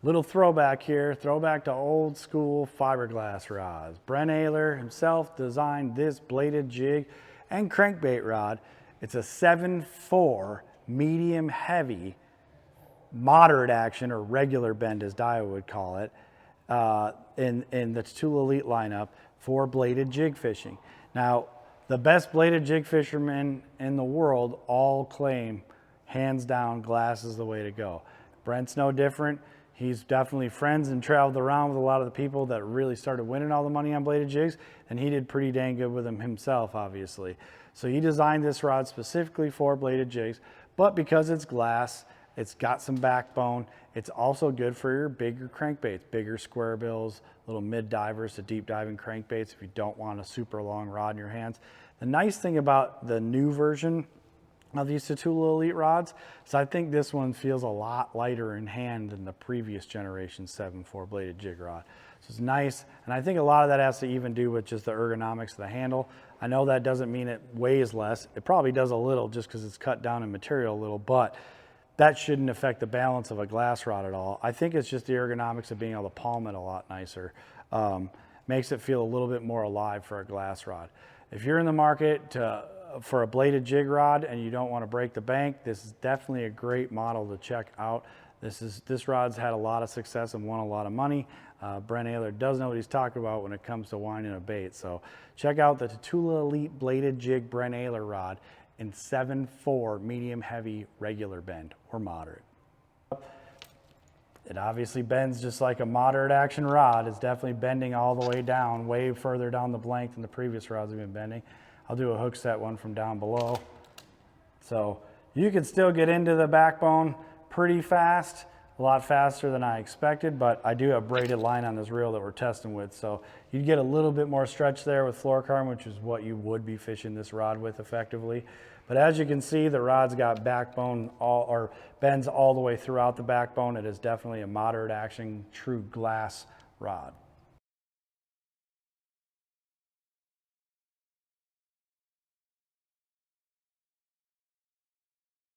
Little throwback here, throwback to old school fiberglass rods. Brent Ehrler himself designed this bladed jig and crankbait rod. It's a 7.4 medium heavy, moderate action or regular bend as daiwa would call it, in the Tatula Elite lineup for bladed jig fishing. Now, the best bladed jig fishermen in the world all claim, hands down, glass is the way to go. Brent's no different. He's definitely friends and traveled around with a lot of the people that really started winning all the money on bladed jigs, and he did pretty dang good with them himself, obviously. So he designed this rod specifically for bladed jigs, but because it's glass, it's got some backbone. It's also good for your bigger crankbaits, bigger square bills, little mid divers to deep diving crankbaits if you don't want a super long rod in your hands. The nice thing about the new version of these Tatula Elite rods, so I think this one feels a lot lighter in hand than the previous generation 7.4 bladed jig rod. So it's nice, and I think a lot of that has to even do with just the ergonomics of the handle. I know that doesn't mean it weighs less. It probably does a little just because it's cut down in material a little, but that shouldn't affect the balance of a glass rod at all. I think it's just the ergonomics of being able to palm it a lot nicer. Makes it feel a little bit more alive for a glass rod. If you're in the market for a bladed jig rod and you don't want to break the bank, this is definitely a great model to check out. This rod's had a lot of success and won a lot of money. Brent Ehrler does know what he's talking about when it comes to winding a bait. So check out the Tatula Elite bladed jig Brent Ehrler rod in 7.4 medium heavy regular bend or moderate. It obviously bends just like a moderate action rod. It's definitely bending all the way down, way further down the blank than the previous rods have been bending. I'll do a hook set one from down below. So you can still get into the backbone pretty fast, a lot faster than I expected, but I do have braided line on this reel that we're testing with. So you'd get a little bit more stretch there with fluorocarbon, which is what you would be fishing this rod with effectively. But as you can see, the rod's got backbone or bends all the way throughout the backbone. It is definitely a moderate action, true glass rod.